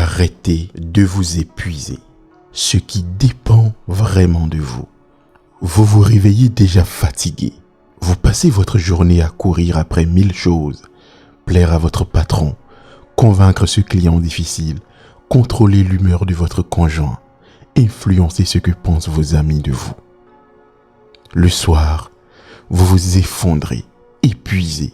Arrêtez de vous épuiser. Ce qui dépend vraiment de vous. Vous vous réveillez déjà fatigué. Vous passez votre journée à courir après 1000 choses. Plaire à votre patron, convaincre ce client difficile, contrôler l'humeur de votre conjoint, influencer ce que pensent vos amis de vous. Le soir, vous vous effondrez, épuisé.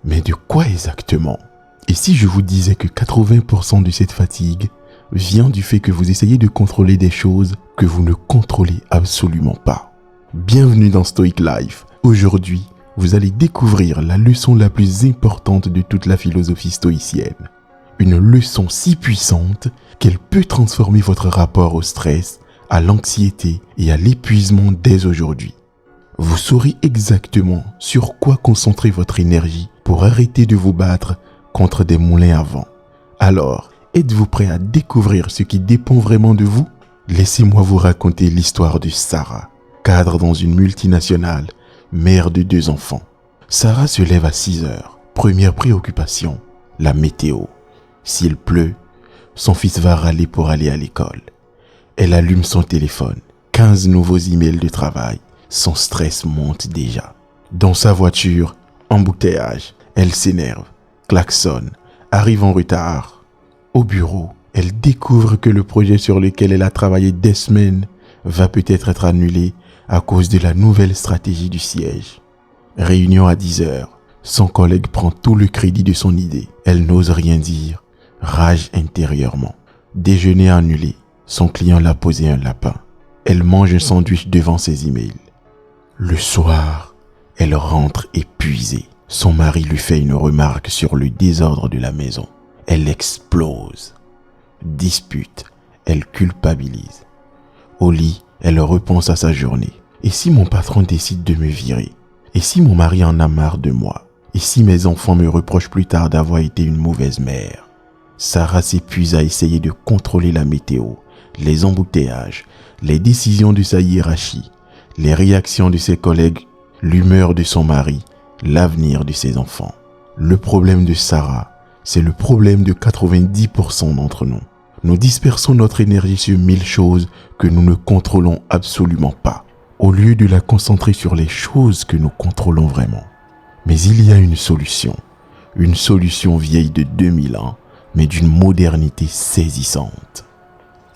Mais de quoi exactement? Et si je vous disais que 80% de cette fatigue vient du fait que vous essayez de contrôler des choses que vous ne contrôlez absolument pas? Bienvenue dans Stoic Life. Aujourd'hui, vous allez découvrir la leçon la plus importante de toute la philosophie stoïcienne. Une leçon si puissante qu'elle peut transformer votre rapport au stress, à l'anxiété et à l'épuisement dès aujourd'hui. Vous saurez exactement sur quoi concentrer votre énergie pour arrêter de vous battre contre des moulins à vent. Alors, êtes-vous prêt à découvrir ce qui dépend vraiment de vous? Laissez-moi vous raconter l'histoire de Sarah, cadre dans une multinationale, mère de 2 enfants. Sarah se lève à 6 heures. Première préoccupation, la météo. S'il pleut, son fils va râler pour aller à l'école. Elle allume son téléphone. 15 nouveaux emails de travail. Son stress monte déjà. Dans sa voiture, embouteillage. Elle s'énerve, klaxonne, arrive en retard. Au bureau, elle découvre que le projet sur lequel elle a travaillé des semaines va peut-être être annulé à cause de la nouvelle stratégie du siège. Réunion à 10 heures. Son collègue prend tout le crédit de son idée. Elle n'ose rien dire, rage intérieurement. Déjeuner annulé. Son client l'a posé un lapin. Elle mange un sandwich devant ses emails. Le soir, elle rentre épuisée. Son mari lui fait une remarque sur le désordre de la maison. Elle explose. Dispute. Elle culpabilise. Au lit, elle repense à sa journée. Et si mon patron décide de me virer? Et si mon mari en a marre de moi? Et si mes enfants me reprochent plus tard d'avoir été une mauvaise mère? Sarah s'épuise à essayer de contrôler la météo, les embouteillages, les décisions de sa hiérarchie, les réactions de ses collègues, l'humeur de son mari, l'avenir de ses enfants. Le problème de Sarah, c'est le problème de 90% d'entre nous. Nous dispersons notre énergie sur 1000 choses que nous ne contrôlons absolument pas, au lieu de la concentrer sur les choses que nous contrôlons vraiment. Mais il y a une solution vieille de 2000 ans, mais d'une modernité saisissante.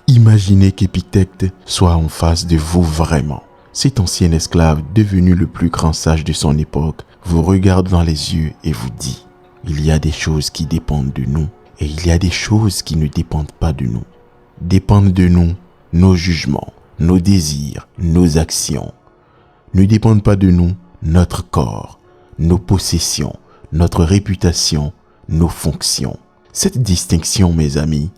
Imaginez qu'Épithète soit en face de vous vraiment. Cet ancien esclave, devenu le plus grand sage de son époque, vous regarde dans les yeux et vous dit « Il y a des choses qui dépendent de nous et il y a des choses qui ne dépendent pas de nous. Dépendent de nous nos jugements, nos désirs, nos actions. Ne dépendent pas de nous notre corps, nos possessions, notre réputation, nos fonctions. » Cette distinction, mes amis,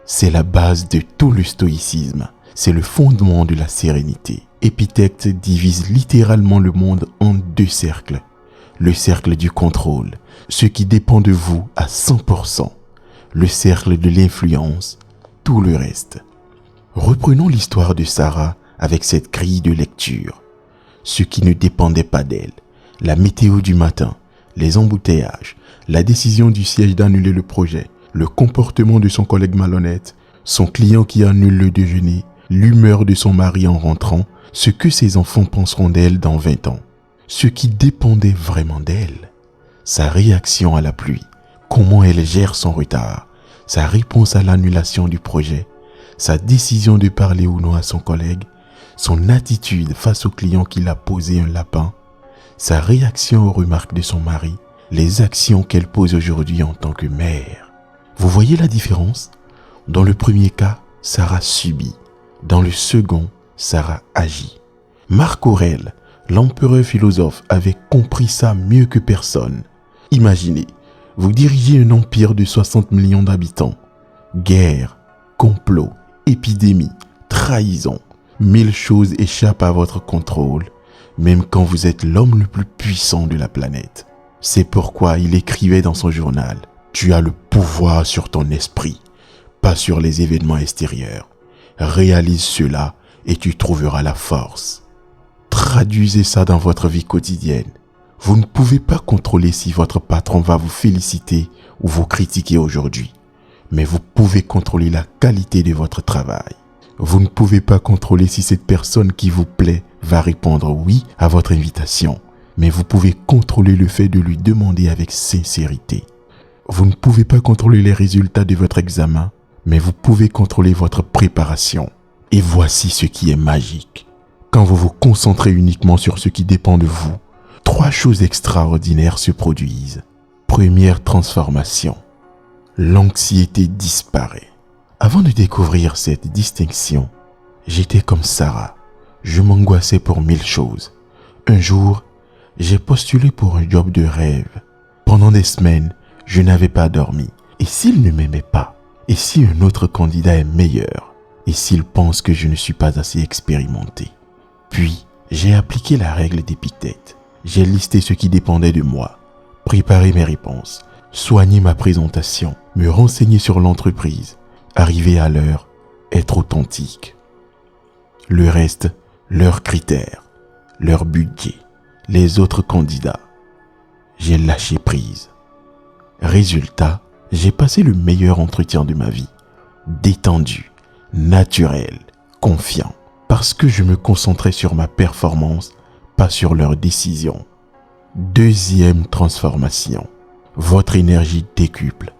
c'est la base de tout le stoïcisme. C'est le fondement de la sérénité. Épithète divise littéralement le monde en 2 cercles. Le cercle du contrôle, ce qui dépend de vous à 100%. Le cercle de l'influence, tout le reste. Reprenons l'histoire de Sarah avec cette grille de lecture. Ce qui ne dépendait pas d'elle, la météo du matin, les embouteillages, la décision du siège d'annuler le projet, le comportement de son collègue malhonnête, son client qui annule le déjeuner, l'humeur de son mari en rentrant, ce que ses enfants penseront d'elle dans 20 ans. Ce qui dépendait vraiment d'elle, sa réaction à la pluie, comment elle gère son retard, sa réponse à l'annulation du projet, sa décision de parler ou non à son collègue, son attitude face au client qui l'a posé un lapin, sa réaction aux remarques de son mari, les actions qu'elle pose aujourd'hui en tant que mère. Vous voyez la différence? Dans le premier cas, Sarah subit. Dans le second, Sarah agit. Marc Aurèle, l'empereur philosophe, avait compris ça mieux que personne. Imaginez, vous dirigez un empire de 60 millions d'habitants. Guerre, complot, épidémie, trahison. 1000 choses échappent à votre contrôle, même quand vous êtes l'homme le plus puissant de la planète. C'est pourquoi il écrivait dans son journal « Tu as le pouvoir sur ton esprit, pas sur les événements extérieurs. Réalise cela et tu trouveras la force. » Traduisez ça dans votre vie quotidienne. Vous ne pouvez pas contrôler si votre patron va vous féliciter ou vous critiquer aujourd'hui. mais vous pouvez contrôler la qualité de votre travail. Vous ne pouvez pas contrôler si cette personne qui vous plaît va répondre oui à votre invitation, mais vous pouvez contrôler le fait de lui demander avec sincérité. Vous ne pouvez pas contrôler les résultats de votre examen, mais vous pouvez contrôler votre préparation. Et voici ce qui est magique. Quand vous vous concentrez uniquement sur ce qui dépend de vous, 3 choses extraordinaires se produisent. Première transformation. L'anxiété disparaît. Avant de découvrir cette distinction, j'étais comme Sarah. Je m'angoissais pour 1000 choses. Un jour, j'ai postulé pour un job de rêve. Pendant des semaines, je n'avais pas dormi. Et s'il ne m'aimait pas? Et si un autre candidat est meilleur? Et s'il pense que je ne suis pas assez expérimenté? Puis, j'ai appliqué la règle d'Épictète. J'ai listé ce qui dépendait de moi, préparé mes réponses, soigné ma présentation, me renseigner sur l'entreprise, arriver à l'heure, être authentique. Le reste, leurs critères, leur budget, les autres candidats. J'ai lâché prise. Résultat, j'ai passé le meilleur entretien de ma vie. Détendu, naturel, confiant. Parce que je me concentrais sur ma performance, pas sur leurs décisions. Deuxième transformation. Votre énergie décuple.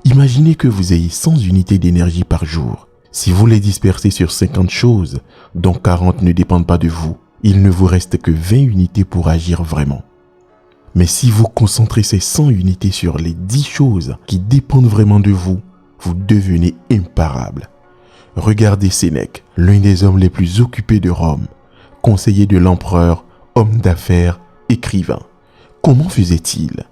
Imaginez que vous ayez 100 unités d'énergie par jour. Si vous les dispersez sur 50 choses, dont 40 ne dépendent pas de vous, il ne vous reste que 20 unités pour agir vraiment. Mais si vous concentrez ces 100 unités sur les 10 choses qui dépendent vraiment de vous, vous devenez imparable. Regardez Sénèque, l'un des hommes les plus occupés de Rome, conseiller de l'empereur, homme d'affaires, écrivain. Comment faisait-il?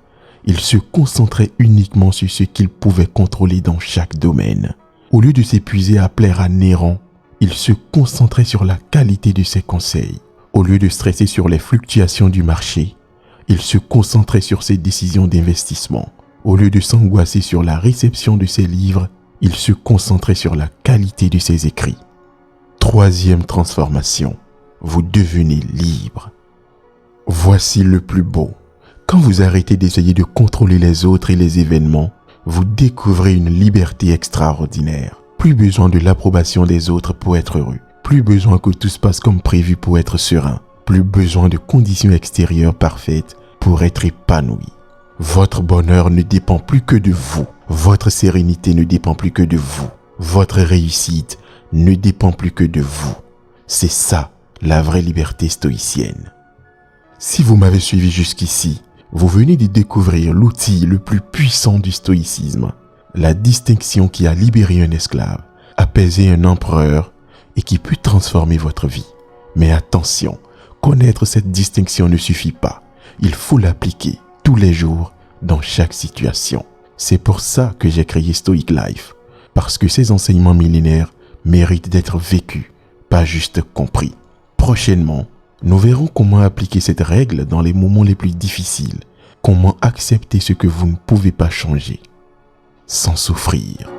Il se concentrait uniquement sur ce qu'il pouvait contrôler dans chaque domaine. Au lieu de s'épuiser à plaire à Néron, il se concentrait sur la qualité de ses conseils. Au lieu de stresser sur les fluctuations du marché, il se concentrait sur ses décisions d'investissement. Au lieu de s'angoisser sur la réception de ses livres, il se concentrait sur la qualité de ses écrits. Troisième transformation, vous devenez libre. Voici le plus beau. Quand vous arrêtez d'essayer de contrôler les autres et les événements, vous découvrez une liberté extraordinaire. Plus besoin de l'approbation des autres pour être heureux. Plus besoin que tout se passe comme prévu pour être serein. Plus besoin de conditions extérieures parfaites pour être épanoui. Votre bonheur ne dépend plus que de vous. Votre sérénité ne dépend plus que de vous. Votre réussite ne dépend plus que de vous. C'est ça, la vraie liberté stoïcienne. Si vous m'avez suivi jusqu'ici, vous venez de découvrir l'outil le plus puissant du stoïcisme, la distinction qui a libéré un esclave, apaisé un empereur et qui peut transformer votre vie. Mais attention, connaître cette distinction ne suffit pas. Il faut l'appliquer tous les jours dans chaque situation. C'est pour ça que j'ai créé Stoic Life, parce que ces enseignements millénaires méritent d'être vécus, pas juste compris. Prochainement, nous verrons comment appliquer cette règle dans les moments les plus difficiles, comment accepter ce que vous ne pouvez pas changer, sans souffrir.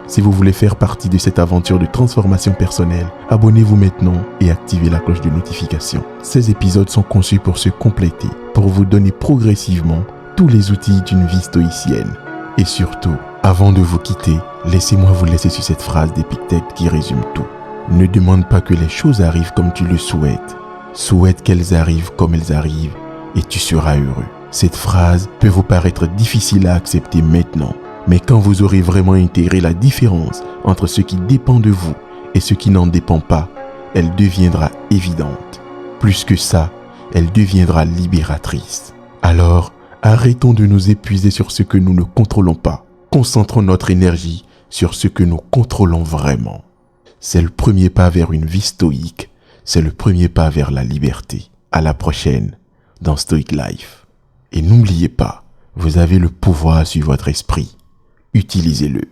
Si vous voulez faire partie de cette aventure de transformation personnelle, abonnez-vous maintenant et activez la cloche de notification. Ces épisodes sont conçus pour se compléter, pour vous donner progressivement tous les outils d'une vie stoïcienne. Et surtout, avant de vous quitter, laissez-moi vous laisser sur cette phrase d'Épictète qui résume tout. Ne demande pas que les choses arrivent comme tu le souhaites. Souhaite qu'elles arrivent comme elles arrivent et tu seras heureux. Cette phrase peut vous paraître difficile à accepter maintenant, mais quand vous aurez vraiment intégré la différence entre ce qui dépend de vous et ce qui n'en dépend pas, elle deviendra évidente. Plus que ça, elle deviendra libératrice. Alors, arrêtons de nous épuiser sur ce que nous ne contrôlons pas. Concentrons notre énergie sur ce que nous contrôlons vraiment. C'est le premier pas vers une vie stoïque. C'est le premier pas vers la liberté. À la prochaine dans Stoic Life. Et n'oubliez pas, vous avez le pouvoir sur votre esprit. Utilisez-le.